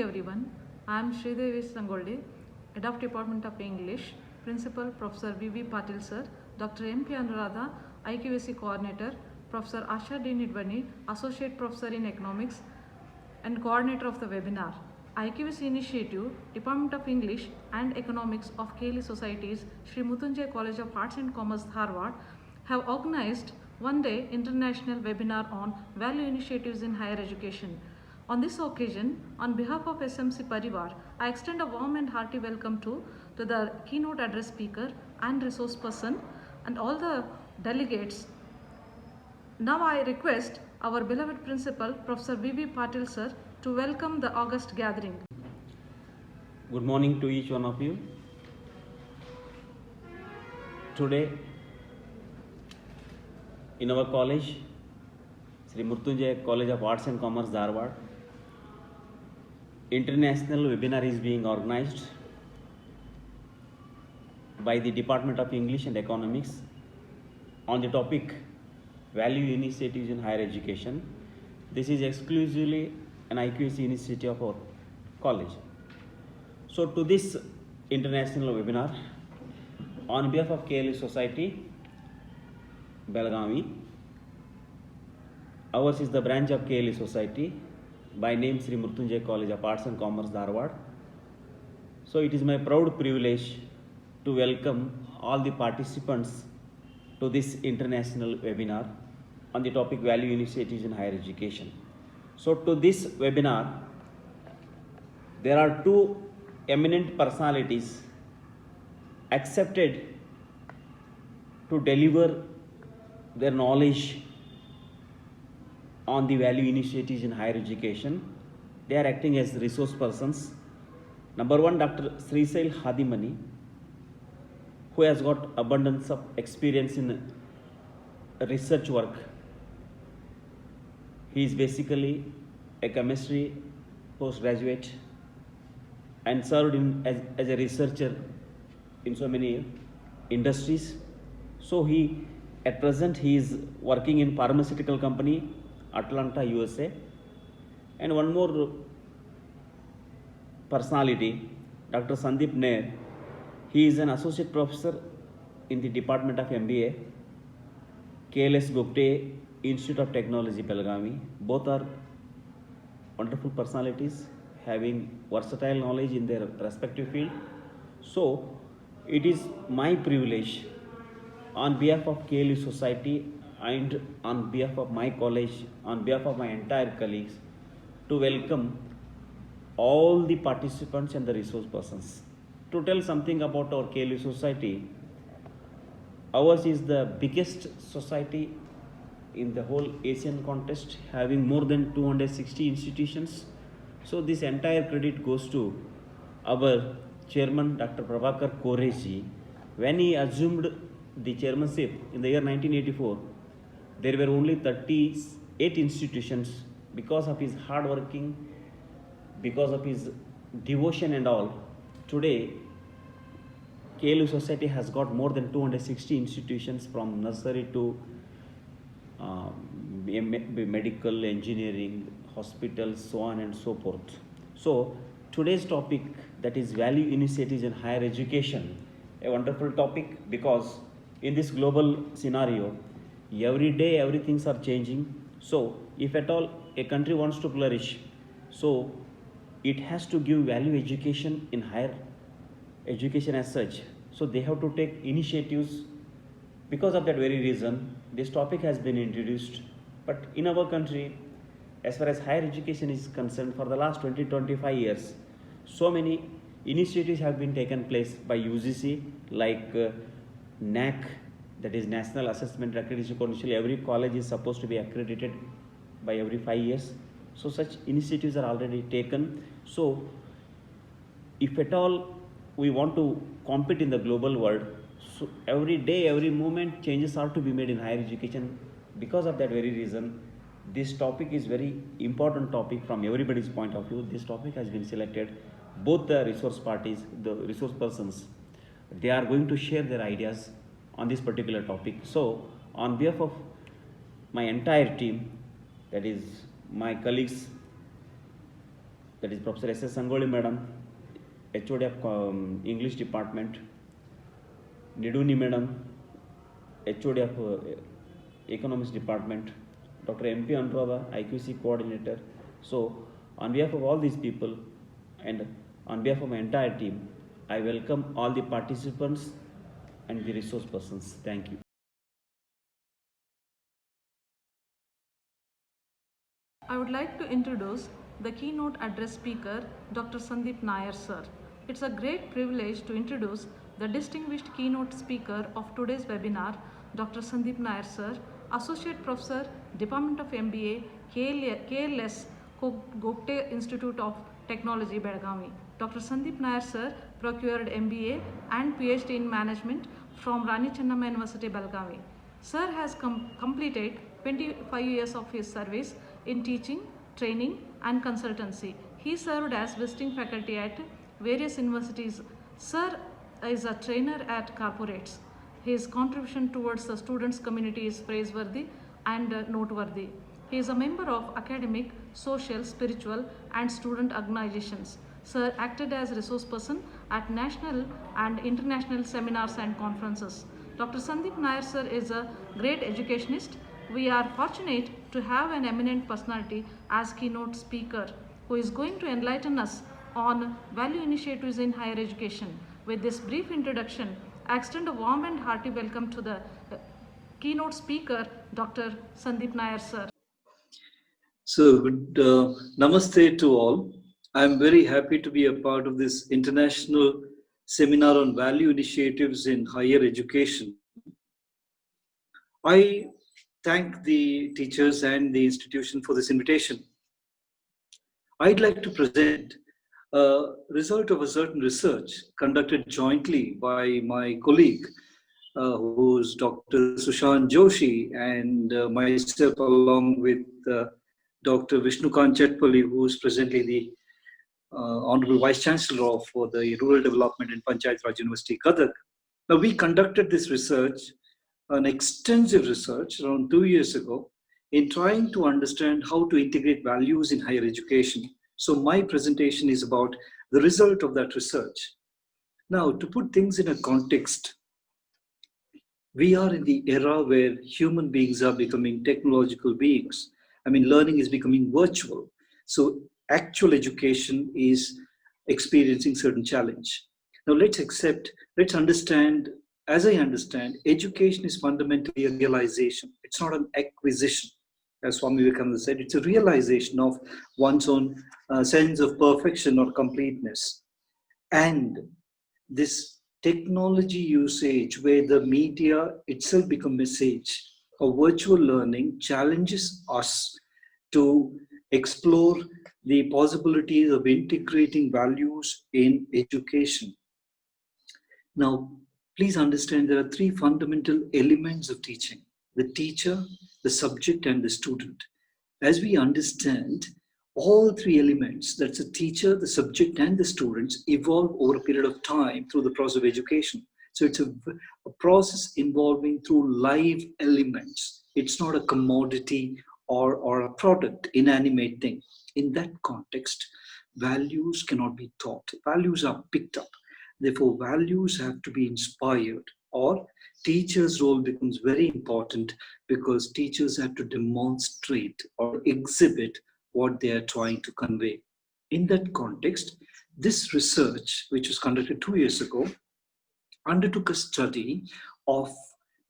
everyone. I am Shri Head of Department of English, Principal Professor V.V. Patil Sir, Dr. M.P. Anuradha, IQAC Coordinator, Professor Asha D. Nidvani, Associate Professor in Economics and Coordinator of the webinar. IQAC Initiative, Department of English and Economics of K.L.E Societies, Shri Mrityunjaya College of Arts and Commerce, Dharwad, have organized one-day international webinar on value initiatives in higher education. On this occasion, on behalf of SMC Parivar, I extend a warm and hearty welcome to the keynote address speaker and resource person and all the delegates. Now I request our beloved principal, Professor V.V. Patil Sir, to welcome the August gathering. Good morning to each one of you. Today, in our college, Shri Mrityunjaya College of Arts and Commerce, Dharwad, international webinar is being organized by the Department of English and Economics on the topic Value Initiatives in Higher Education. This is exclusively an IQAC initiative of our college. So to this international webinar, on behalf of K.L.E Society, Belgavi, ours is the branch of K.L.E Society, by name Shri Mrityunjaya College of Arts and Commerce, Dharwad. So it is my proud privilege to welcome all the participants to this international webinar on the topic Value Initiatives in Higher Education. So to this webinar, there are two eminent personalities accepted to deliver their knowledge on the value initiatives in higher education. They are acting as resource persons. Number one, Dr. Shri Hadimani, who has got abundance of experience in research work. He is basically a chemistry postgraduate and served as a researcher in so many industries. So at present he is working in pharmaceutical company, Atlanta, USA. And one more personality, Dr. Sandeep Nair. He is an associate professor in the Department of MBA, K.L.E Gupte Institute of Technology, Belgavi. Both are wonderful personalities having versatile knowledge in their respective field. So it is my privilege on behalf of K.L.E Society and on behalf of my college, on behalf of my entire colleagues, to welcome all the participants and the resource persons. To tell something about our K.L.E Society, ours is the biggest society in the whole Asian context, having more than 260 institutions. So this entire credit goes to our chairman, Dr. Prabhakar Koreji. When he assumed the chairmanship in the year 1984, there were only 38 institutions. Because of his hard working, because of his devotion and all, today K.L.E Society has got more than 260 institutions, from nursery to medical, engineering, hospitals, so on and so forth. So today's topic, that is value initiatives in higher education, a wonderful topic, because in this global scenario, every day everything are changing. So if at all a country wants to flourish, so it has to give value education in higher education as such. So they have to take initiatives. Because of that very reason, this topic has been introduced. But in our country, as far as higher education is concerned, for the last 20-25 years, so many initiatives have been taken place by UGC, like NAC, that is National Assessment Accreditation Council. Every college is supposed to be accredited by every 5 years. So such initiatives are already taken. So if at all we want to compete in the global world, so every day, every moment, changes are to be made in higher education. Because of that very reason, this topic is very important topic from everybody's point of view. This topic has been selected. Both the resource parties, the resource persons, they are going to share their ideas on this particular topic. So on behalf of my entire team, that is my colleagues that is Professor S.S. Sangoli Madam, HOD of English Department, Niduni Madam, HOD of Economics Department, Dr. M.P. Anuradha, IQC Coordinator. So, on behalf of all these people and on behalf of my entire team, I welcome all the participants and the resource persons. Thank you. I would like to introduce the keynote address speaker, Dr. Sandeep Nair sir. It's a great privilege to introduce the distinguished keynote speaker of today's webinar, Dr. Sandeep Nair sir, Associate Professor, Department of MBA, K.L.E, Gopte Institute of Technology, Belgavi. Dr. Sandeep Nair sir procured MBA and PhD in Management from Rani Chennamma University, Belgavi. Sir has completed 25 years of his service in teaching, training and consultancy. He served as visiting faculty at various universities. Sir is a trainer at corporates. His contribution towards the students' community is praiseworthy and noteworthy. He is a member of academic, social, spiritual and student organizations. Sir acted as resource person at national and international seminars and conferences. Dr. Sandeep Nair sir is a great educationist. We are fortunate to have an eminent personality as keynote speaker who is going to enlighten us on value initiatives in higher education. With this brief introduction, I extend a warm and hearty welcome to the keynote speaker, Dr. Sandeep Nair sir. So, good namaste to all. I'm very happy to be a part of this international seminar on value initiatives in higher education. I thank the teachers and the institution for this invitation. I'd like to present a result of a certain research conducted jointly by my colleague, who's Dr. Sushant Joshi, and myself, along with Dr. Vishnukant Chetpalli, who is presently the Honorable Vice Chancellor for the Rural Development and Panchayat Raj University, Cuttack. Now, we conducted this research, an extensive research around 2 years ago, in trying to understand how to integrate values in higher education. So my presentation is about the result of that research. Now, to put things in a context, we are in the era where human beings are becoming technological beings. I mean, learning is becoming virtual. So actual education is experiencing certain challenge. Now let's understand, as I understand, education is fundamentally a realization. It's not an acquisition. As Swami Vivekananda said, it's a realization of one's own sense of perfection or completeness. And this technology usage where the media itself become message, or virtual learning challenges us to explore the possibilities of integrating values in education. Now, please understand there are three fundamental elements of teaching: the teacher, the subject, and the student. As we understand, all three elements, that's the teacher, the subject, and the students, evolve over a period of time through the process of education. So it's a process involving through live elements. It's not a commodity or a product, inanimate thing. In that context, values cannot be taught. Values are picked up. Therefore, values have to be inspired, or teachers' role becomes very important because teachers have to demonstrate or exhibit what they are trying to convey. In that context, this research, which was conducted 2 years ago, undertook a study of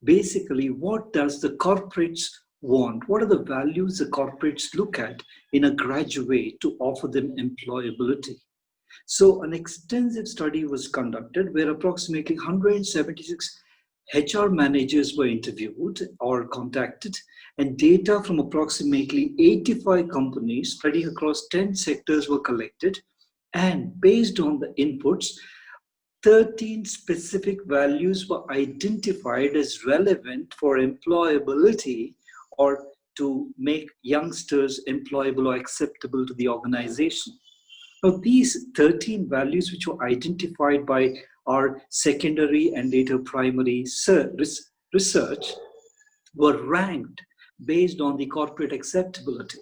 basically what does the corporates want, what are the values the corporates look at in a graduate to offer them employability. So an extensive study was conducted where approximately 176 HR managers were interviewed or contacted, and data from approximately 85 companies spreading across 10 sectors were collected, and based on the inputs, 13 specific values were identified as relevant for employability or to make youngsters employable or acceptable to the organization. Now, these 13 values which were identified by our secondary and later primary research were ranked based on the corporate acceptability.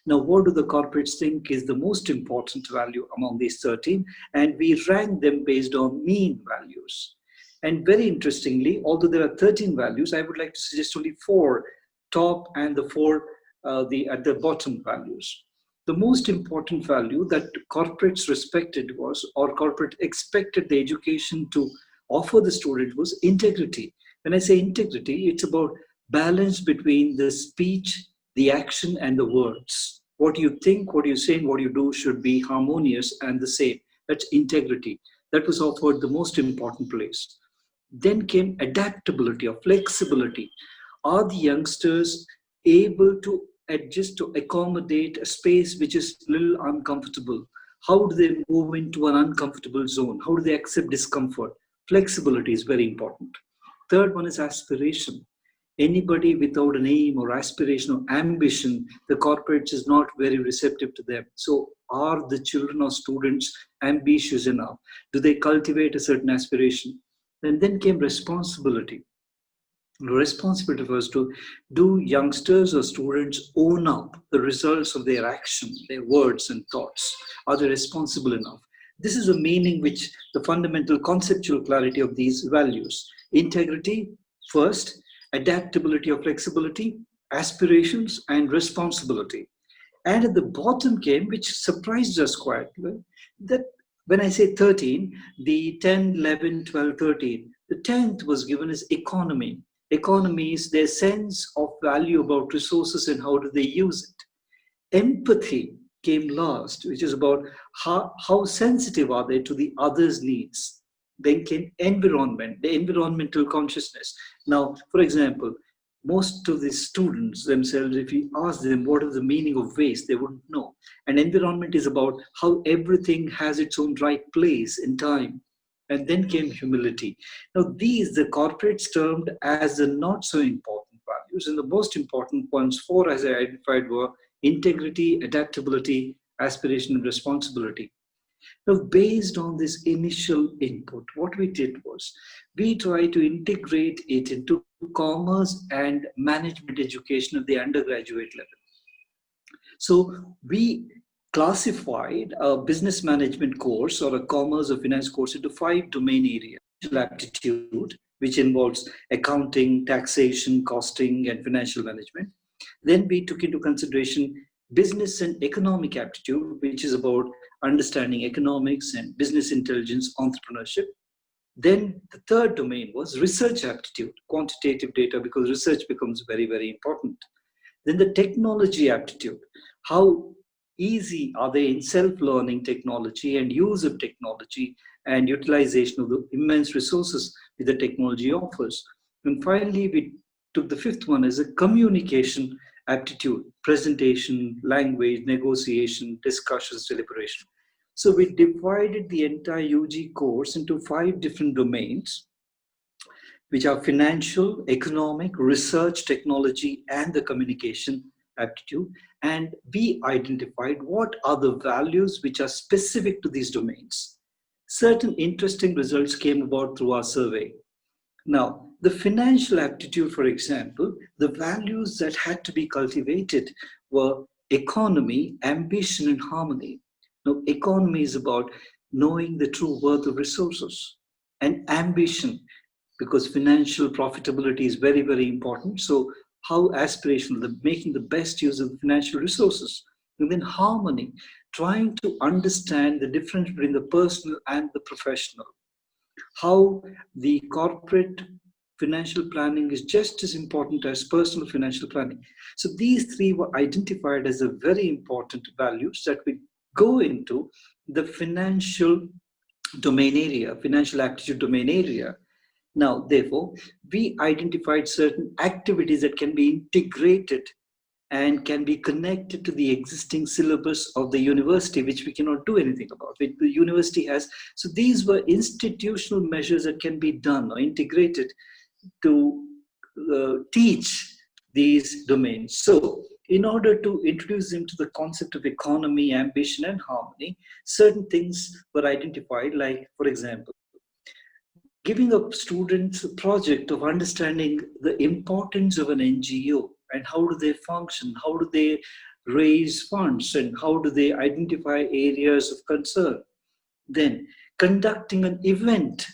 Now, what do the corporates think is the most important value among these 13? And we rank them based on mean values. And very interestingly, although there are 13 values, I would like to suggest only 4 top and the 4 at the bottom values. The most important value that corporates respected was, or corporate expected the education to offer the student, was integrity. When I say integrity, it's about balance between the speech, the action, and the words. What you think, what you say, and what you do should be harmonious and the same. That's integrity. That was offered the most important place. Then came adaptability or flexibility. Are the youngsters able to adjust to accommodate a space which is a little uncomfortable? How do they move into an uncomfortable zone? How do they accept discomfort? Flexibility is very important. Third one is aspiration. Anybody without an aim or aspiration or ambition, the corporates is not very receptive to them. So are the children or students ambitious enough? Do they cultivate a certain aspiration? And then came responsibility. Responsibility was to do youngsters or students own up the results of their action, their words and thoughts? Are they responsible enough? This is the meaning which the fundamental conceptual clarity of these values. Integrity first, adaptability or flexibility, aspirations, and responsibility. And at the bottom came, which surprised us quite, that when I say 13, the 10, 11, 12, 13, the 10th was given as economy. Economy is their sense of value about resources and how do they use it. Empathy came last, which is about how sensitive are they to the other's needs. Then came environment, the environmental consciousness. Now, for example, most of the students themselves, if you ask them what is the meaning of waste, they wouldn't know. And environment is about how everything has its own right place in time. And then came humility. Now, these the corporates termed as the not so important values, and the most important ones, 4 as I identified, were integrity, adaptability, aspiration, and responsibility. Now, based on this initial input, what we did was we tried to integrate it into commerce and management education at the undergraduate level. So we classified a business management course or a commerce or finance course into 5 domain areas. Aptitude, which involves accounting, taxation, costing, and financial management. Then we took into consideration business and economic aptitude, which is about understanding economics and business intelligence, entrepreneurship. Then the third domain was research aptitude, quantitative data, because research becomes very, very important. Then the technology aptitude, how easy are they in self-learning technology and use of technology and utilization of the immense resources that the technology offers. And finally, we took the 5th one as a communication aptitude, presentation, language, negotiation, discussions, deliberation. So we divided the entire UG course into 5 different domains, which are financial, economic, research, technology, and the communication aptitude. And we identified what are the values which are specific to these domains. Certain interesting results came about through our survey. Now, the financial aptitude, for example, the values that had to be cultivated were economy, ambition, and harmony. Now, economy is about knowing the true worth of resources, and ambition, because financial profitability is very, very important. So how aspirational, making the best use of the financial resources. And then harmony, trying to understand the difference between the personal and the professional. How the corporate financial planning is just as important as personal financial planning. So these 3 were identified as a very important values that we go into the financial domain area, financial aptitude domain area. Now, therefore, we identified certain activities that can be integrated and can be connected to the existing syllabus of the university, which we cannot do anything about, which the university has. So these were institutional measures that can be done or integrated to teach these domains. So in order to introduce them to the concept of economy, ambition, and harmony, certain things were identified, like, for example, giving up students a project of understanding the importance of an NGO and how do they function, how do they raise funds, and how do they identify areas of concern. Then conducting an event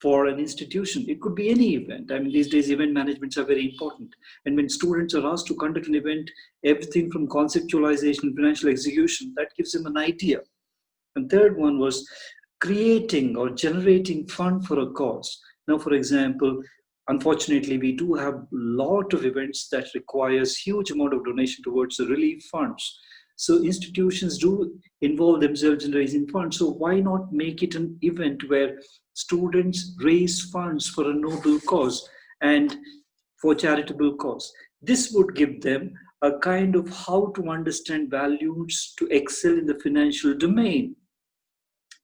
for an institution. It could be any event. I mean, these days, event managements are very important. And when students are asked to conduct an event, everything from conceptualization, financial execution, that gives them an idea. And third one was creating or generating fund for a cause. Now, for example, unfortunately, we do have a lot of events that requires huge amount of donation towards the relief funds. So institutions do involve themselves in raising funds. So why not make it an event where students raise funds for a noble cause and for charitable cause? This would give them a kind of how to understand values to excel in the financial domain.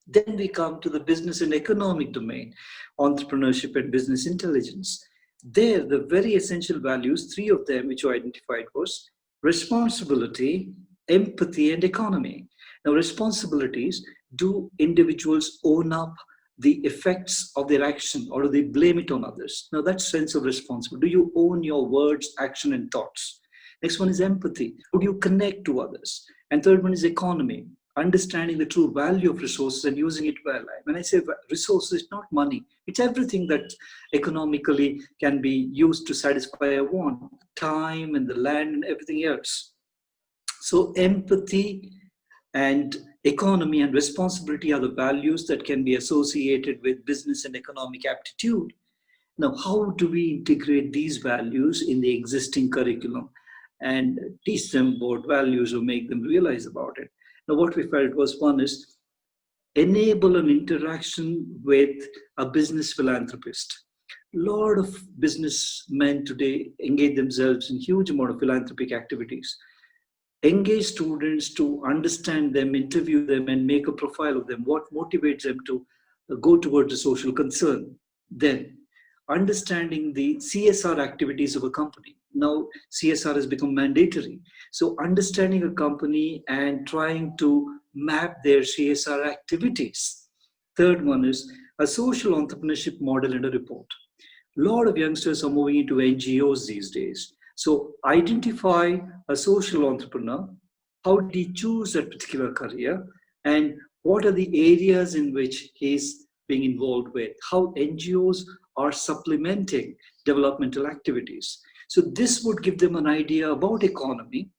Then we come to the business and economic domain, entrepreneurship and business intelligence. There, the very essential values, three of them which you identified was responsibility, empathy, and economy. Now, responsibilities, do individuals own up the effects of their action or do they blame it on others? Now, that sense of responsibility. Do you own your words, action, and thoughts? Next one is empathy. How do you connect to others? And third one is economy, understanding the true value of resources and using it well. When I say resources, it's not money. It's everything that economically can be used to satisfy a want, time and the land and everything else. So empathy and economy and responsibility are the values that can be associated with business and economic aptitude. Now, how do we integrate these values in the existing curriculum and teach them about values or make them realize about it? Now, what we felt was one is enable an interaction with a business philanthropist. A lot of businessmen today engage themselves in huge amount of philanthropic activities. Engage students to understand them, interview them, and make a profile of them. What motivates them to go towards a social concern? Then, understanding the CSR activities of a company. Now, CSR has become mandatory. So, understanding a company and trying to map their CSR activities. Third one is a social entrepreneurship model and a report. A lot of youngsters are moving into NGOs these days. So identify a social entrepreneur. How did he choose that particular career? And what are the areas in which he's being involved with? How NGOs are supplementing developmental activities. So this would give them an idea about economy,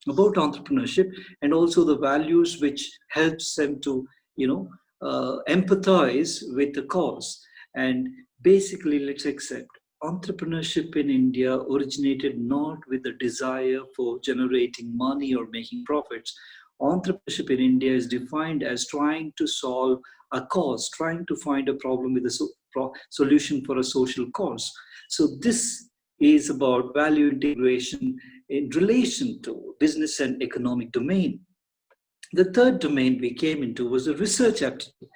about entrepreneurship, and also the values which helps them to, empathize with the cause. And basically, let's accept entrepreneurship in India originated not with the desire for generating money or making profits. Entrepreneurship in India is defined as trying to solve a cause, trying to find a problem with a solution for a social cause. So this is about value integration in relation to business and economic domain. The third domain we came into was the research aptitude.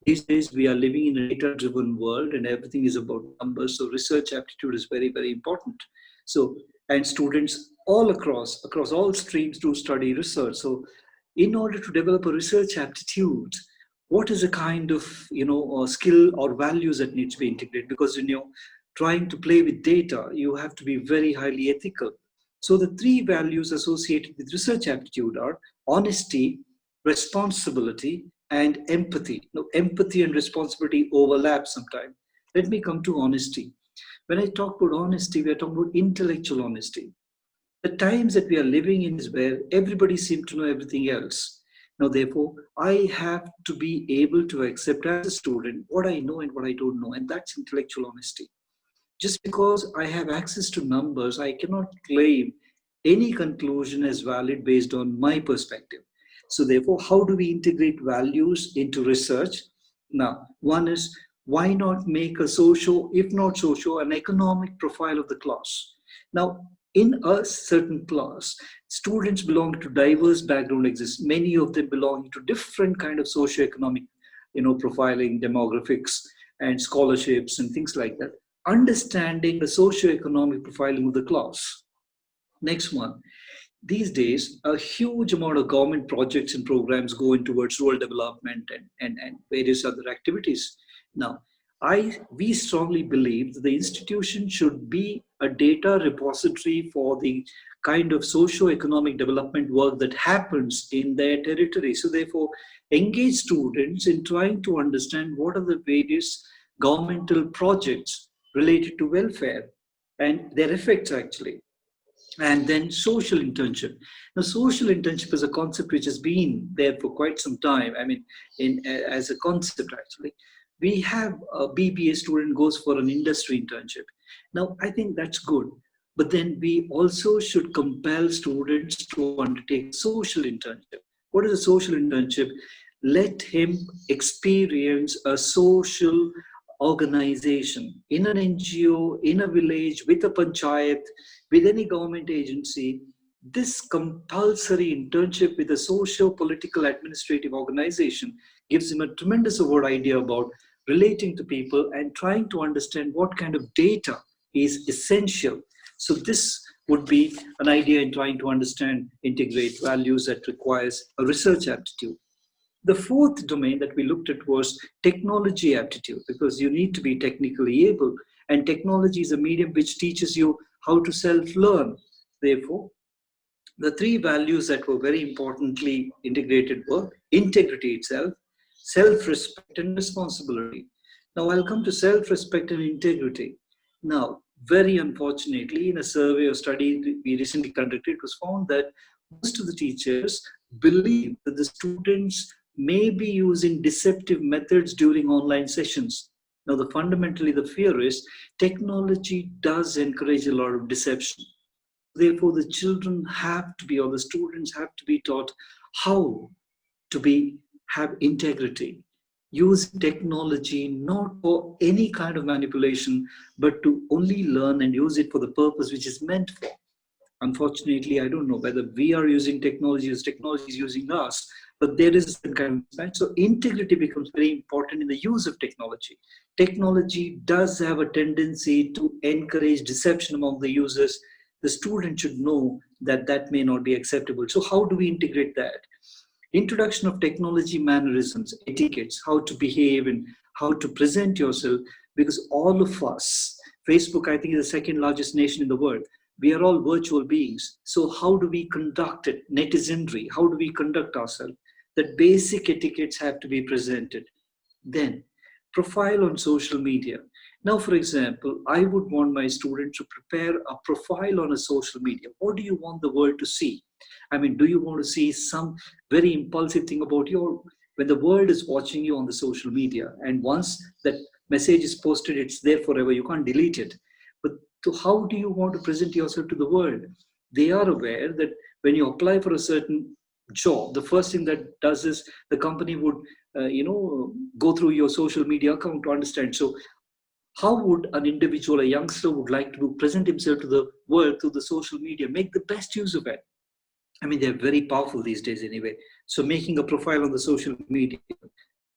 These days, we are living in a data-driven world and everything is about numbers. So research aptitude is very, very important. So, and students all across all streams do study research. So in order to develop a research aptitude, what is a kind of, skill or values that needs to be integrated? Because, trying to play with data, you have to be very highly ethical. So the three values associated with research aptitude are honesty, responsibility, and empathy. Now, empathy and responsibility overlap sometimes. Let me come to honesty. When I talk about honesty, we are talking about intellectual honesty. The times that we are living in is where everybody seems to know everything else. Now, therefore, I have to be able to accept as a student what I know and what I don't know, and that's intellectual honesty. Just because I have access to numbers, I cannot claim any conclusion as valid based on my perspective. So therefore, how do we integrate values into research? Now, one is, why not make a social, if not social, an economic profile of the class? Now, in a certain class, students belong to diverse background exists. Many of them belong to different kind of socioeconomic, profiling, demographics, and scholarships and things like that. Understanding the socioeconomic profiling of the class. Next one. These days, a huge amount of government projects and programs go in towards rural development and various other activities. Now, we strongly believe that the institution should be a data repository for the kind of socio-economic development work that happens in their territory. So therefore, engage students in trying to understand what are the various governmental projects related to welfare and their effects actually. And then social internship. Now, social internship is a concept which has been there for quite some time. I mean, as a concept actually, we have a BBA student goes for an industry internship. Now, I think that's good, but then we also should compel students to undertake a social internship. What is a social internship? Let him experience a social organization in an NGO, in a village, with a panchayat, with any government agency. This compulsory internship with a socio-political administrative organization gives him a tremendous award idea about relating to people and trying to understand what kind of data is essential. So this would be an idea in trying to understand, integrate values that requires a research aptitude. The fourth domain that we looked at was technology aptitude, because you need to be technically able, and technology is a medium which teaches you how to self-learn. Therefore, the three values that were very importantly integrated were integrity itself, self-respect, and responsibility. Now, I'll come to self-respect and integrity. Now, very unfortunately, in a survey or study we recently conducted, it was found that most of the teachers believe that the students may be using deceptive methods during online sessions. Now, fundamentally, the fear is technology does encourage a lot of deception. Therefore, the children have to be, or the students have to be taught how to have integrity. Use technology not for any kind of manipulation, but to only learn and use it for the purpose which is meant for. Unfortunately, I don't know whether we are using technology as technology is using us, but there is some kind of mismatch. So integrity becomes very important in the use of technology. Technology does have a tendency to encourage deception among the users. The student should know that that may not be acceptable. So how do we integrate that? Introduction of technology mannerisms, etiquettes, how to behave and how to present yourself, because all of us, Facebook, I think, is the second largest nation in the world. We are all virtual beings. So how do we conduct it? Netizenry, how do we conduct ourselves? That basic etiquettes have to be presented. Then, profile on social media. Now, for example, I would want my students to prepare a profile on a social media. What do you want the world to see? I mean, do you want to see some very impulsive thing about when the world is watching you on the social media, and once that message is posted, it's there forever, you can't delete it. But how do you want to present yourself to the world? They are aware that when you apply for a certain job, the first thing that does is the company would go through your social media account to understand. So how would an individual, a youngster, would like to present himself to the world through the social media? Make the best use of it. I mean, they're very powerful these days anyway. So making a profile on the social media,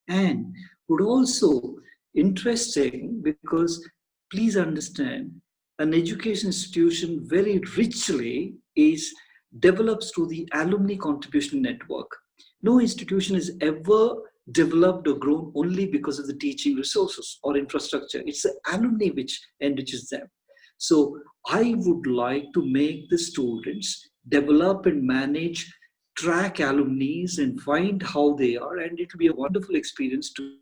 and would also interesting, because please understand, an education institution very richly is develops through the alumni contribution network. No institution is ever developed or grown only because of the teaching resources or infrastructure. It's the alumni which enriches them. So I would like to make the students develop and manage, track alumni and find how they are, and it will be a wonderful experience to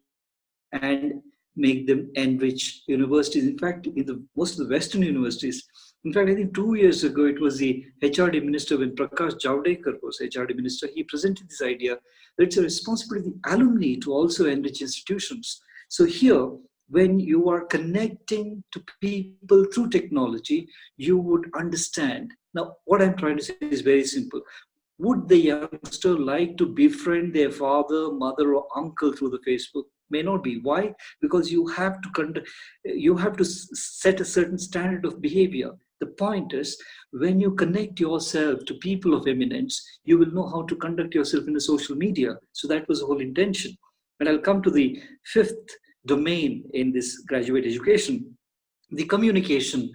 and make them enrich universities. In fact, in most of the Western universities, in fact, I think 2 years ago, it was the HRD minister, when Prakash Javadekar was HRD minister, he presented this idea that it's a responsibility of the alumni to also enrich institutions. So here, when you are connecting to people through technology, you would understand. Now, what I'm trying to say is very simple. Would the youngster like to befriend their father, mother, or uncle through the Facebook? May not be. Why? Because you have to set a certain standard of behavior. The point is, when you connect yourself to people of eminence, you will know how to conduct yourself in the social media. So that was the whole intention. And I'll come to the fifth domain in this graduate education, the communication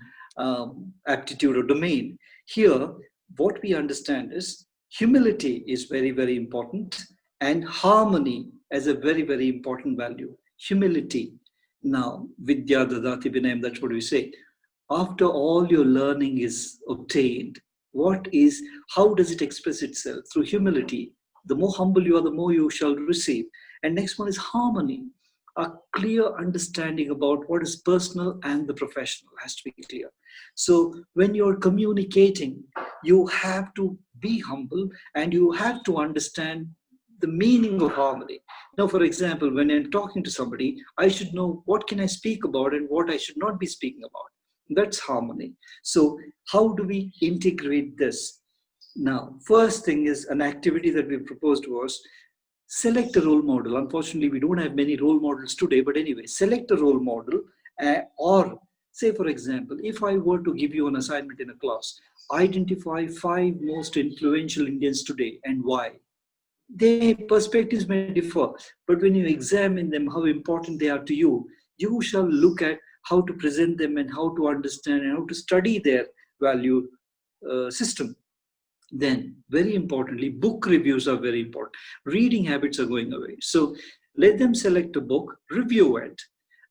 aptitude or domain. Here, what we understand is humility is very, very important, and harmony as a very, very important value. Humility. Now, Vidya Dadati Vinayam, that's what we say. After all your learning is obtained, how does it express itself? Through humility. The more humble you are, the more you shall receive. And next one is harmony. A clear understanding about what is personal and the professional has to be clear. So when you're communicating, you have to be humble and you have to understand the meaning of harmony. Now, for example, when I'm talking to somebody, I should know what can I speak about and what I should not be speaking about. That's harmony. So how do we integrate this? Now, first thing is an activity that we proposed was select a role model. Unfortunately, we don't have many role models today, but anyway, select a role model or say, for example, if I were to give you an assignment in a class, identify 5 most influential Indians today and why. Their perspectives may differ, but when you examine them, how important they are to you, you shall look at how to present them and how to understand and how to study their value system. Then, very importantly, book reviews are very important. Reading habits are going away. So let them select a book, review it.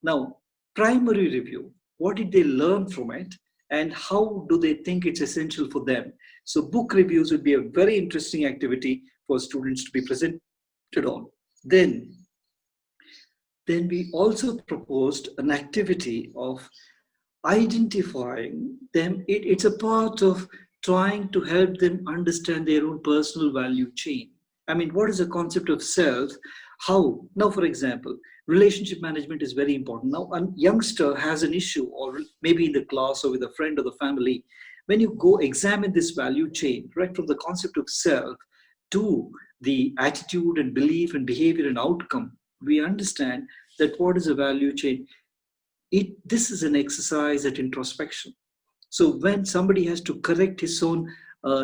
Now, primary review, what did they learn from it? And how do they think it's essential for them? So book reviews would be a very interesting activity for students to be presented on. Then we also proposed an activity of identifying them. It's a part of trying to help them understand their own personal value chain. I mean, what is the concept of self? How? Now, for example, relationship management is very important. Now, a youngster has an issue, or maybe in the class or with a friend or the family. When you go examine this value chain, right from the concept of self to the attitude and belief and behavior and outcome, we understand that what is a value chain. This is an exercise at introspection. So when somebody has to correct his own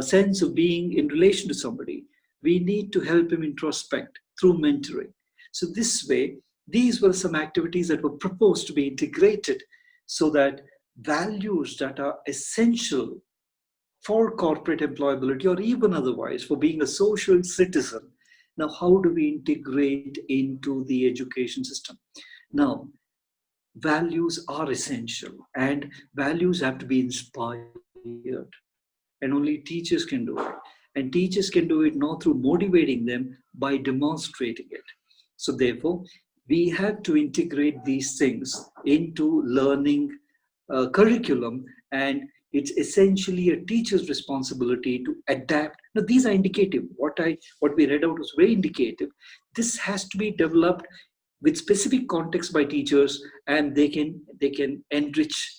sense of being in relation to somebody, we need to help him introspect through mentoring. So this way, these were some activities that were proposed to be integrated so that values that are essential for corporate employability or even otherwise for being a social citizen. Now, how do we integrate into the education system? Now, values are essential and values have to be inspired, and only teachers can do it, and teachers can do it not through motivating them, by demonstrating it. So therefore we have to integrate these things into learning curriculum, and it's essentially a teacher's responsibility to adapt. Now these are indicative. What we read out was very indicative. This has to be developed with specific context by teachers, and they can enrich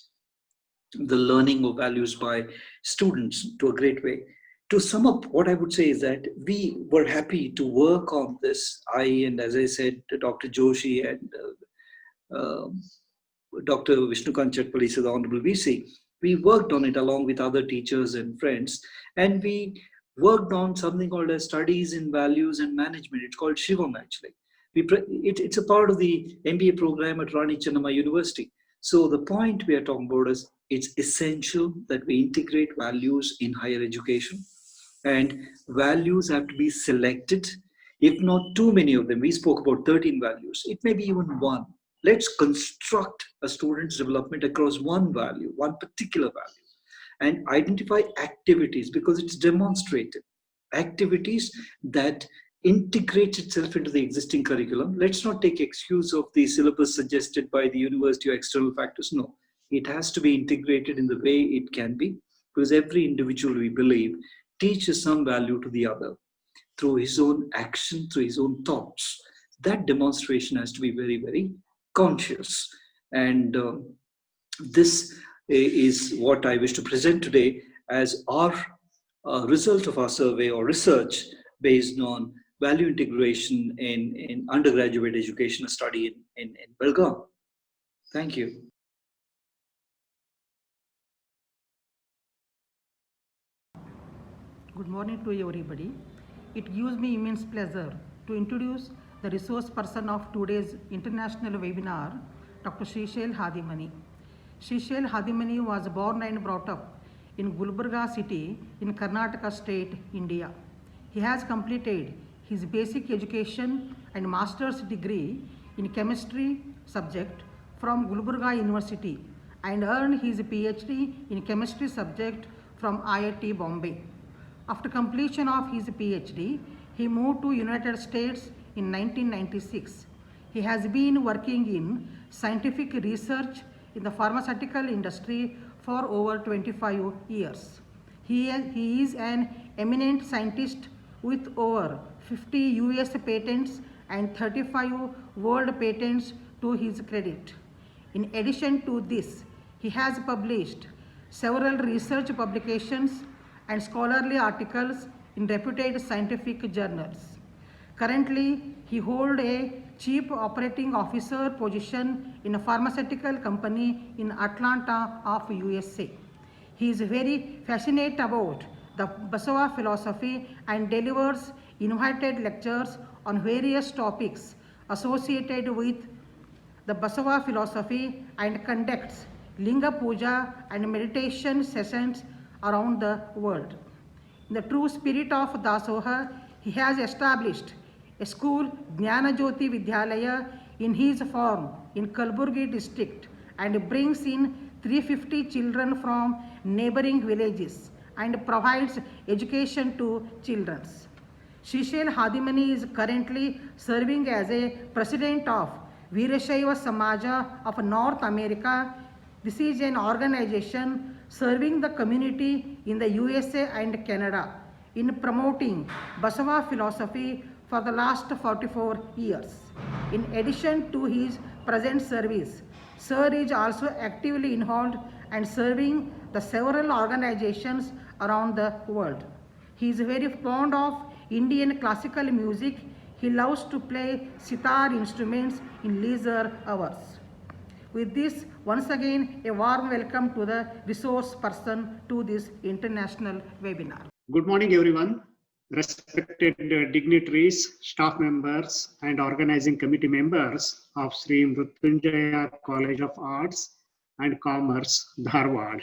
the learning of values by students to a great way. To sum up, what I would say is that we were happy to work on this. And as I said, Dr. Joshi and Dr. Vishnukant Chatpalli, the Honorable VC, we worked on it along with other teachers and friends, and we worked on something called as Studies in Values and Management. It's called Shivam actually. It's a part of the MBA program at Rani Chennamma University. So the point we are talking about is it's essential that we integrate values in higher education, and values have to be selected, if not too many of them. We spoke about 13 values. It may be even one. Let's construct a student's development across one value, one particular value, and identify activities, because it's demonstrated. Activities that integrate itself into the existing curriculum. Let's not take excuse of the syllabus suggested by the university or external factors. No, it has to be integrated in the way it can be, because every individual, we believe, teaches some value to the other through his own action, through his own thoughts. That demonstration has to be very, very conscious. And this is what I wish to present today as our result of our survey or research based on value integration in undergraduate education study in Belgaum. Thank you. Good morning to everybody. It gives me immense pleasure to introduce the resource person of today's international webinar, Dr. Shri Hadimani. Shri Hadimani was born and brought up in Gulbarga city in Karnataka state, India. He has completed his basic education and master's degree in chemistry subject from Gulbarga University and earned his PhD in chemistry subject from IIT Bombay. After completion of his PhD, he moved to United States in 1996. He has been working in scientific research in the pharmaceutical industry for over 25 years. He is an eminent scientist with over 50 US patents and 35 world patents to his credit. In addition to this, he has published several research publications and scholarly articles in reputed scientific journals. Currently, he holds a Chief Operating Officer position in a pharmaceutical company in Atlanta of USA. He is very passionate about the Basava philosophy and delivers invited lectures on various topics associated with the Basava philosophy and conducts Linga Puja and meditation sessions around the world. In the true spirit of Dasoha, he has established a school, Jnana Jyoti Vidyalaya, in his farm in Kalburgi district and brings in 350 children from neighboring villages and provides education to children. Shri Hadimani is currently serving as a president of Veerashaiva Samaja of North America. This is an organization serving the community in the USA and Canada in promoting Basava philosophy for the last 44 years. In addition to his present service, Sir is also actively involved and serving the several organizations around the world. He is very fond of Indian classical music. He loves to play sitar instruments in leisure hours. With this, once again, a warm welcome to the resource person to this international webinar. Good morning, everyone. Respected dignitaries, staff members, and organizing committee members of Shri Mrityunjaya College of Arts and Commerce, Dharwad,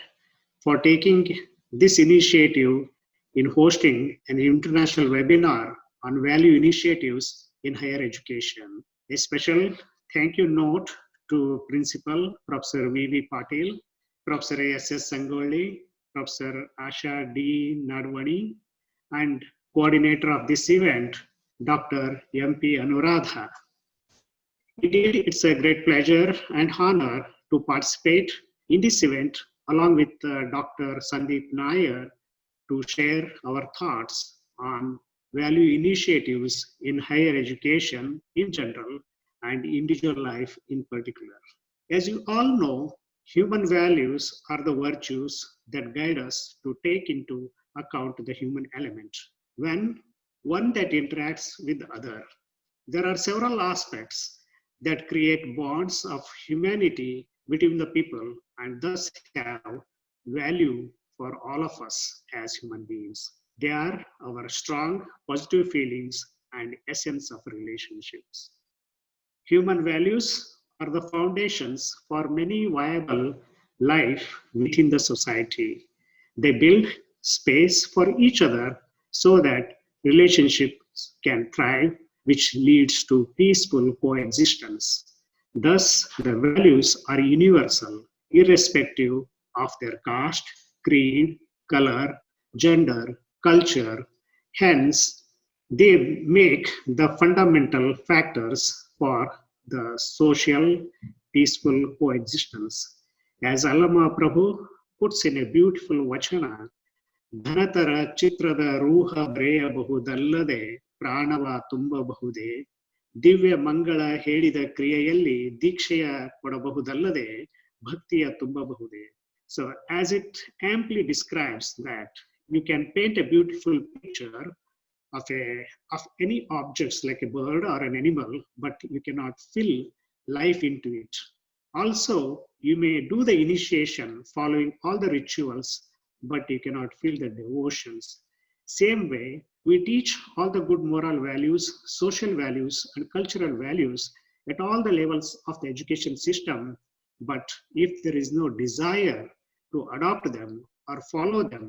for taking this initiative in hosting an international webinar on value initiatives in higher education. A special thank you note to Principal Professor V.V. Patil, Professor A.S.S. Sangoli, Professor Asha D. Nadwani, and coordinator of this event, Dr. M.P. Anuradha. Indeed, it's a great pleasure and honor to participate in this event along with Dr. Sandeep Nair to share our thoughts on value initiatives in higher education in general and individual life in particular. As you all know, human values are the virtues that guide us to take into account the human element when one that interacts with the other. There are several aspects that create bonds of humanity between the people and thus have value for all of us as human beings. They are our strong positive feelings and essence of relationships. Human values are the foundations for many viable life within the society. They build space for each other so that relationships can thrive, which leads to peaceful coexistence. Thus, the values are universal, irrespective of their caste, creed, color, gender, culture. Hence, they make the fundamental factors for the social, peaceful coexistence. As Allama Prabhu puts in a beautiful vachana, Dhanatara chitrada ruha breyaಬಹುದಲ್ಲದೆ ಪ್ರಾಣವ ತುಂಬಬಹುದೇ ದಿವ್ಯ ಮಂಗಳ ಹೇಳಿದ ಕ್ರಿಯೆಯಲ್ಲಿ ದೀಕ್ಷೆಯ ಕೊಡಬಹುದಲ್ಲದೆ ಭಕ್ತಿಯ ತುಂಬಬಹುದೇ. So as it amply describes that you can paint a beautiful picture of any objects like a bird or an animal, but you cannot fill life into it. Also, you may do the initiation following all the rituals, but you cannot feel the devotions. Same way, we teach all the good moral values, social values, and cultural values at all the levels of the education system. But if there is no desire to adopt them or follow them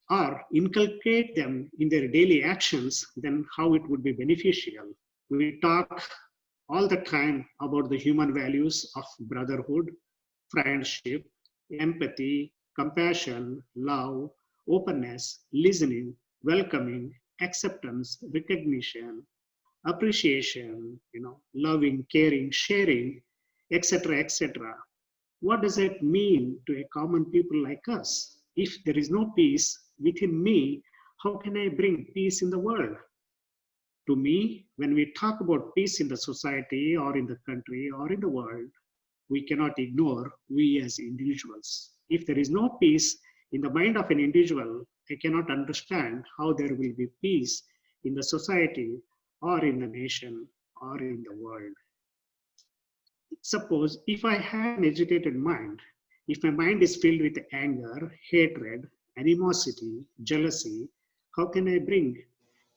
or inculcate them in their daily actions, then how it would be beneficial? We talk all the time about the human values of brotherhood, friendship, empathy, compassion, love, openness, listening, welcoming, acceptance, recognition, appreciation, loving, caring, sharing, etc., etc. What does it mean to a common people like us? If there is no peace within me, how can I bring peace in the world? To me, when we talk about peace in the society or in the country or in the world, we cannot ignore we as individuals. If there is no peace in the mind of an individual, I cannot understand how there will be peace in the society or in the nation or in the world. Suppose if I have an agitated mind, if my mind is filled with anger, hatred, animosity, jealousy, how can I bring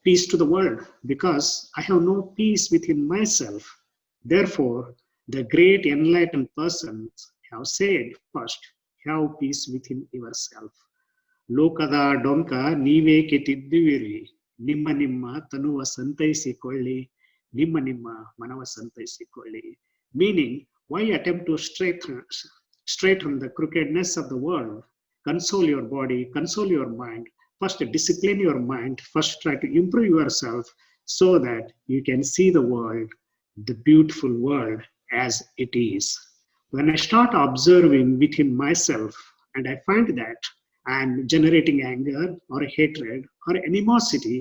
peace to the world? Because I have no peace within myself. Therefore, the great enlightened persons have said first, have peace within yourself. ಲೋಕದ ಡೊಂಕ ನೀವೇಕೆ ತಿದ್ದುವಿರಿ, ನಿಮ್ಮ ನಿಮ್ಮ ತನುವ ಸಂತೈಸಿಕೊಳ್ಳಿ, ನಿಮ್ಮ ನಿಮ್ಮ ಮನವ ಸಂತೈಸಿಕೊಳ್ಳಿ. Meaning, why attempt to straighten the crookedness of the world? Console your body, console your mind. First, discipline your mind. First, try to improve yourself so that you can see the world, the beautiful world as it is. When I start observing within myself and I find that I'm generating anger or hatred or animosity,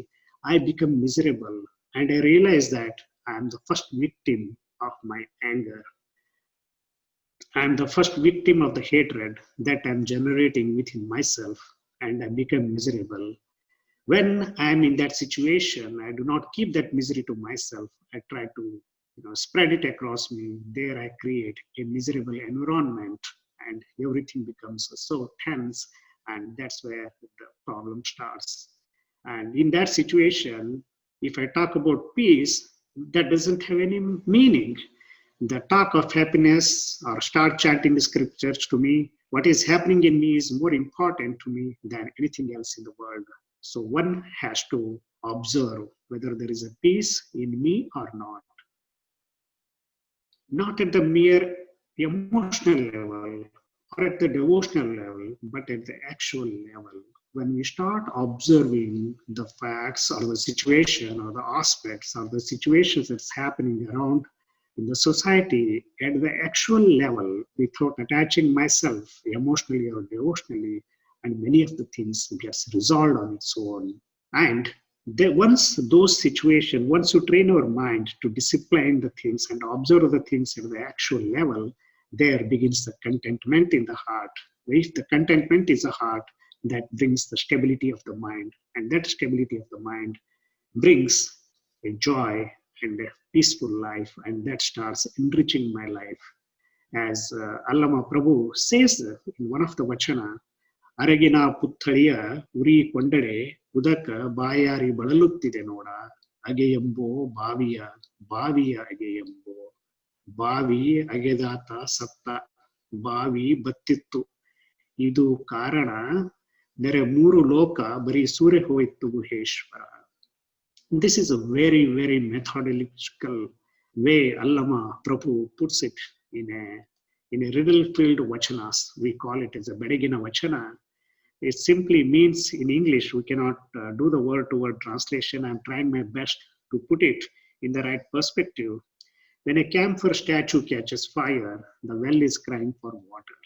I become miserable and I realize that I'm the first victim of my anger. I'm the first victim of the hatred that I'm generating within myself and I become miserable. When I'm in that situation, I do not keep that misery to myself. I try to spread it across me. There I create a miserable environment and everything becomes so tense, and that's where the problem starts. And in that situation, if I talk about peace, that doesn't have any meaning. The talk of happiness or start chanting the scriptures to me, what is happening in me is more important to me than anything else in the world. So one has to observe whether there is a peace in me or not. Not at the mere emotional level or at the devotional level, but at the actual level. When we start observing the facts or the situation or the aspects or the situations that's happening around in the society at the actual level without attaching myself emotionally or devotionally, and many of the things gets resolved on its own. And once those situations, once you train your mind to discipline the things and observe the things at the actual level, there begins the contentment in the heart. If the contentment is a heart, that brings the stability of the mind, and that stability of the mind brings a joy and a peaceful life, and that starts enriching my life. As Allama Prabhu says in one of the vachana, ಅರಗಿನ ಪುತ್ಥಳಿಯ ಉರಿ ಕೊಂಡರೆ ಉದಕ ಬಾಯಾರಿ ಬಳಲುತ್ತಿದೆ ನೋಡ, ಅಗೆಯೆಂಬೋ ಬಾವಿಯ ಬಾವಿಯ ಅಗೆಯೆಂಬೋ, ಬಾವಿ ಅಗೆದಾತ ಸತ್ತ, ಬಾವಿ ಬತ್ತಿತ್ತು, ಇದು ಕಾರಣ ನೆರೆ ಮೂರು ಲೋಕ ಬರೀ ಸೂರ್ಯ ಹೋಯಿತು Guheshwara. This is a very, very methodical way Allama Prabhu puts it in a riddle-filled vachanas. We call it as a Beregina vachana. It simply means in English, we cannot do the word-to-word translation. I'm trying my best to put it in the right perspective. When a camphor statue catches fire, the well is crying for water.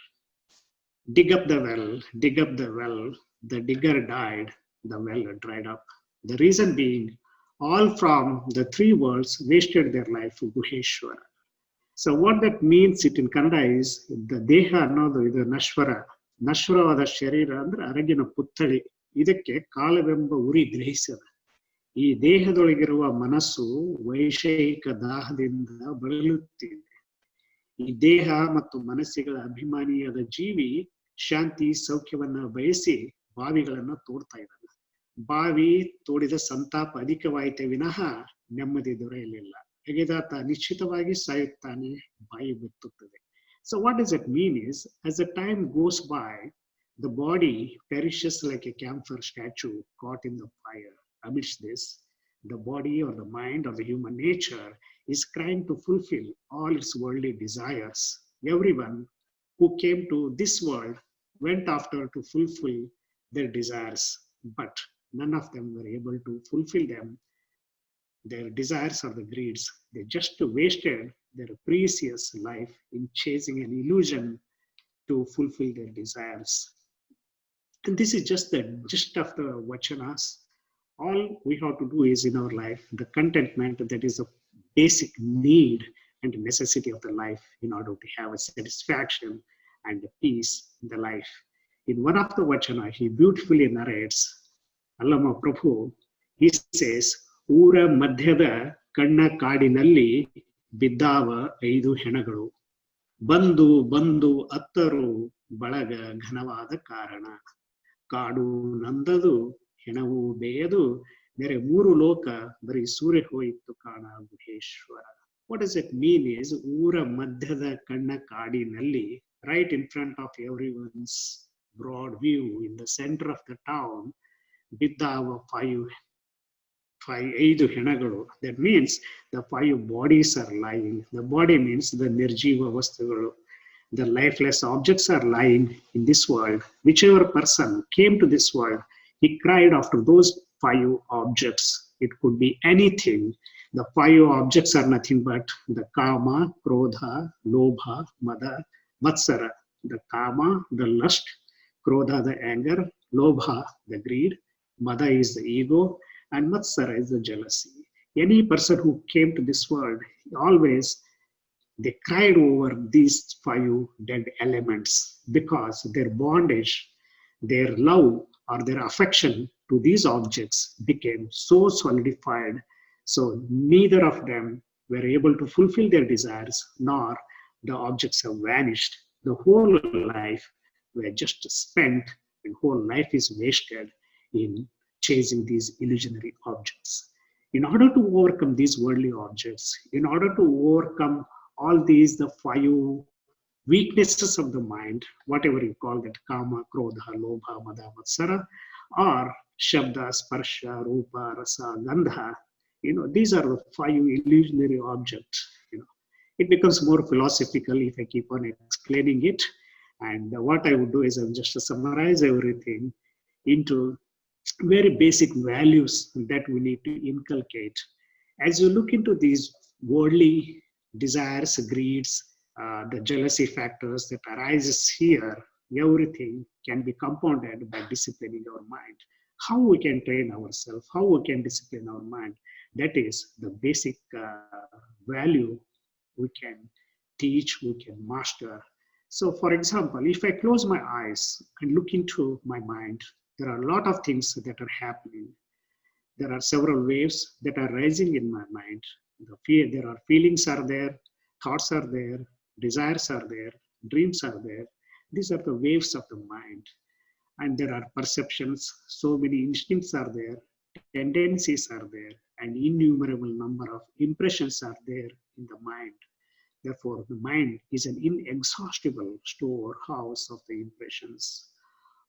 Dig up the well, dig up the well. The digger died, the well dried up. The reason being, all from the three worlds wasted their life for Guheshwara. So what that means it in Kannada is, the deha ಅನ್ನೋದು ಇದು ನಶ್ವರ, ನಶ್ವರವಾದ ಶರೀರ ಅಂದ್ರೆ ಅರಗಿನ ಪುತ್ಥಳಿ, ಇದಕ್ಕೆ ಕಾಲವೆಂಬ ಉರಿ ಗ್ರಹಿಸದ. ಈ ದೇಹದೊಳಗಿರುವ ಮನಸ್ಸು ವೈಷಯಿಕ ದಾಹದಿಂದ ಬಳಲುತ್ತಿದೆ. ಈ ದೇಹ ಮತ್ತು ಮನಸ್ಸುಗಳ ಅಭಿಮಾನಿಯಾದ ಜೀವಿ ಶಾಂತಿ ಸೌಖ್ಯವನ್ನ ಬಯಸಿ ಬಾವಿಗಳನ್ನ ತೋಡ್ತಾ ಇದ್ದಾನೆ. ಬಾವಿ ತೋಡಿದ ಸಂತಾಪ ಅಧಿಕವಾಯಿತೆ ವಿನಃ ನೆಮ್ಮದಿ ದೊರೆಯಲಿಲ್ಲ. ಅಗೆದಾತ ನಿಶ್ಚಿತವಾಗಿ ಸಾಯುತ್ತಾನೆ, ಬಾಯಿ ಬತ್ತುತ್ತದೆ. So what does it mean is, as the time goes by, the body perishes like a camphor statue caught in the fire. Amidst this, the body or the mind or the human nature is trying to fulfill all its worldly desires. Everyone who came to this world went after to fulfill their desires, but none of them were able to fulfill them, their desires or the greeds. They just wasted their precious life in chasing an illusion to fulfill their desires. And this is just the gist of the vachanas. All we have to do is in our life, the contentment that is a basic need and necessity of the life in order to have a satisfaction and a peace in the life. In one of the vachana, he beautifully narrates, Allama Prabhu, he says, ಊರ ಮಧ್ಯದ ಕಣ್ಣ ಕಾಡಿನಲ್ಲಿ ಬಿದ್ದಾವ 5 ಹೆಣಗಳು ಬಂದು ಬಂದು ಅತ್ತರು ಬಳಗ ಘನವಾದ ಕಾರಣ ಕಾಡು ನಂದದು ಹೆಣವು ಬೇಯದು ಬೇರೆ 3 ಲೋಕ ಬರೀ ಸೂರ್ಯ ಹೋಯಿತು ಕಾಣ Guheshwara. What does it mean is ಊರ ಮಧ್ಯದ ಕಣ್ಣ ಕಾಡಿನಲ್ಲಿ, right in front of everyone's broad view, in the center of the town, ಬಿದ್ದಾವ 5 ಹೆಣಗಳು. That means the 5 bodies are lying. The body means the nirjiva vastugalu. The lifeless objects are lying in this world. Whichever person came to this world, he cried after those 5 objects. It could be anything. The 5 objects are nothing but the kama, krodha, lobha, mada, matsara. The kama, the lust, krodha, the anger, lobha, the greed, mada is the ego, and matsara is the jealousy. Any person who came to this world, always they cried over these 5 dead elements because their bondage, their love or their affection to these objects became so solidified. So neither of them were able to fulfill their desires, nor the objects have vanished. The whole life were just spent, and whole life is wasted in chasing these illusionary objects. In order to overcome these worldly objects, in order to overcome all these, the 5 weaknesses of the mind, whatever you call that, kama, krodha, lobha, mada, matsara, or shabda, sparsha, rupa, rasa, gandha, these are the 5 illusionary objects. It becomes more philosophical if I keep on explaining it. And what I would do is I will just summarize everything into very basic values that we need to inculcate. As you look into these worldly desires, greeds, the jealousy factors that arises here, everything can be compounded by disciplining our mind. How we can train ourselves, how we can discipline our mind, that is the basic value we can teach, we can master. So for example, if I close my eyes and look into my mind, there are a lot of things that are happening. There are several waves that are rising in my mind. There are feelings are there, thoughts are there, desires are there, dreams are there. These are the waves of the mind. And there are perceptions, so many instincts are there, tendencies are there, and innumerable number of impressions are there in the mind. Therefore, the mind is an inexhaustible storehouse of the impressions.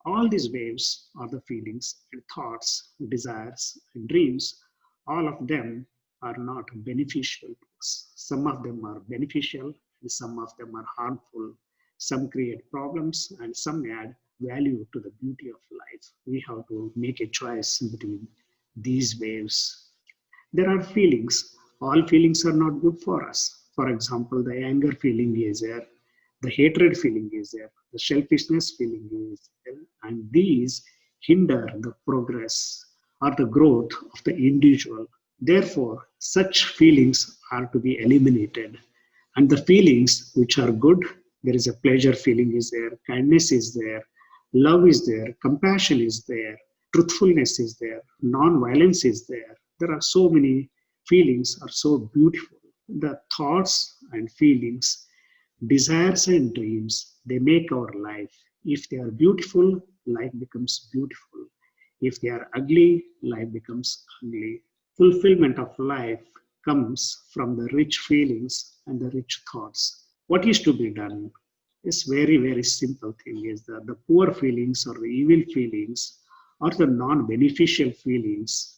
All these waves are the feelings and thoughts, desires and dreams. All of them are not beneficial to us. Some of them are beneficial and some of them are harmful. Some create problems and some add value to the beauty of life. We have to make a choice between these waves. There are feelings. All feelings are not good for us. For example, the anger feeling is there, the hatred feeling is there, the selfishness feeling is there, and these hinder the progress or the growth of the individual. Therefore, such feelings are to be eliminated. And the feelings which are good, there is a pleasure feeling is there, kindness is there, love is there, compassion is there, truthfulness is there, non-violence is there. There are so many feelings are so beautiful. The thoughts and feelings, desires and dreams, they make our life. If they are beautiful, life becomes beautiful. If they are ugly, life becomes ugly. Fulfillment of life comes from the rich feelings and the rich thoughts. What is to be done? Is very, very simple thing is that the poor feelings or the evil feelings or the non-beneficial feelings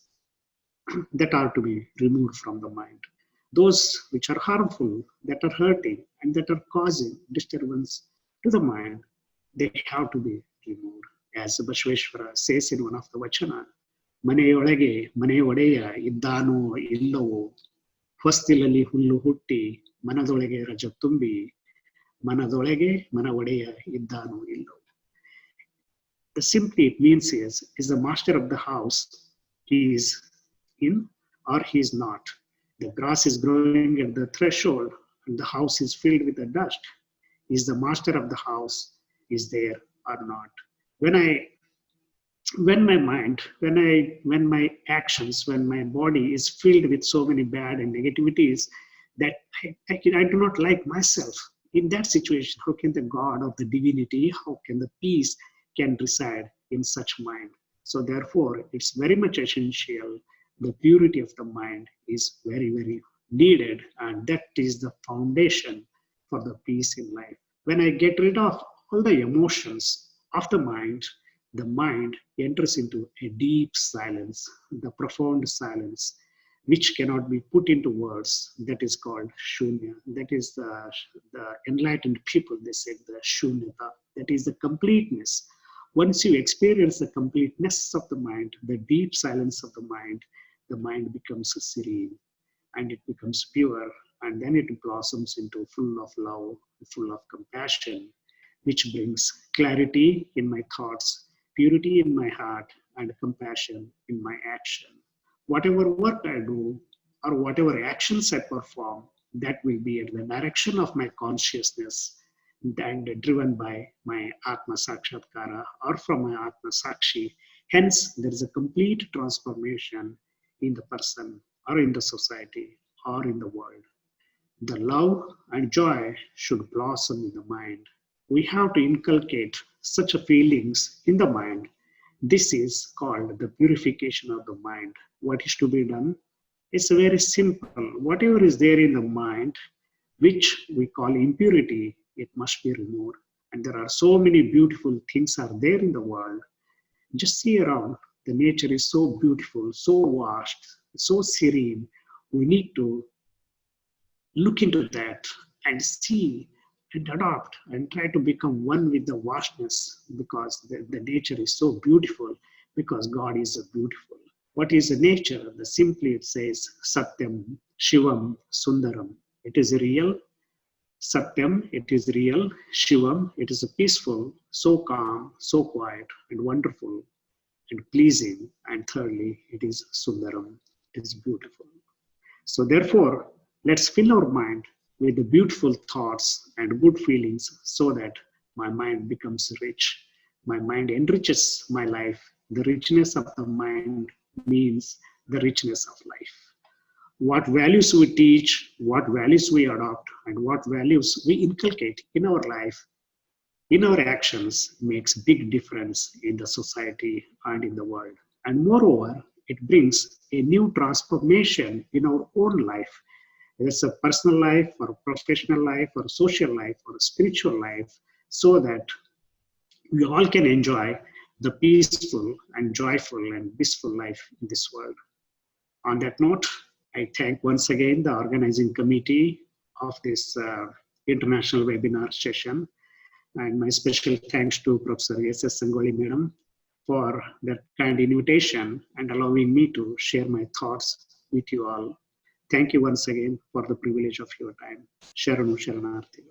that are to be removed from the mind. Those which are harmful, that are hurting, and that are causing disturbance to to the mind, they have to be removed. As Bashveshwara says in one of the Vachana, ಮನೆಯೊಳಗೆ ಮನೆ ಒಡೆಯ ಇದ್ದಾನೋ ಇಲ್ಲವೋ ಹೊಸ್ತಿಲಲ್ಲಿ ಹುಲ್ಲು ಹುಟ್ಟಿ ಮನದೊಳಗೆ ರಜ ತುಂಬಿ ಮನದೊಳಗೆ ಮನ ಒಡೆಯ ಇದ್ದಾನೋ ಇಲ್ಲವೋ. The simply it means is the master of the house, he is in or he is not. The grass is growing at the threshold and the house is filled with the dust. Is the master of the house is there or not? When my mind, when my actions, when my body is filled with so many bad and negativities that I do not like myself, in that situation, how can the God of the divinity, how can the peace can reside in such mind? So therefore, it's very much essential. The purity of the mind is very, very needed, and that is the foundation for the peace in life. When I get rid of all the emotions of the mind enters into a deep silence, the profound silence, which cannot be put into words. That is called shunya. That is the enlightened people, they say the shunyata. That is the completeness. Once you experience the completeness of the mind, the deep silence of the mind becomes serene and it becomes pure, and then it blossoms into full of love, full of compassion, which brings clarity in my thoughts, purity in my heart, and compassion in my action. Whatever work I do or whatever actions I perform, that will be in the direction of my consciousness and driven by my Atma Sakshatkara or from my Atma Sakshi. Hence, there is a complete transformation in the person or in the society or in the world. The love and joy should blossom in the mind. We have to inculcate such feelings in the mind. This is called the purification of the mind. What is to be done? It's very simple. Whatever is there in the mind, which we call impurity, it must be removed. And there are so many beautiful things are there in the world. Just see around. The nature is so beautiful, so vast, so serene. We need to look into that and see and adopt and try to become one with the vastness, because the nature is so beautiful, because God is so beautiful. What is the nature? Simply it says Satyam, Shivam, Sundaram. It is real. Satyam, it is real. Shivam, it is peaceful, so calm, so quiet and wonderful and pleasing. And thirdly, it is Sundaram. It is beautiful. So therefore, let's fill our mind with the beautiful thoughts and good feelings so that my mind becomes rich. My mind enriches my life. The richness of the mind means the richness of life. What values we teach, what values we adopt, and what values we inculcate in our life, in our actions, makes big difference in the society and in the world. And moreover, it brings a new transformation in our own life. Whether it's a personal life or professional life or social life or spiritual life, so that we all can enjoy the peaceful and joyful and blissful life in this world. On that note, I thank once again the organizing committee of this international webinar session, and my special thanks to Professor S.S. Sangoli Madam for that kind invitation and allowing me to share my thoughts with you all. Thank you once again for the privilege of your time. Sharanu Sharanarthi.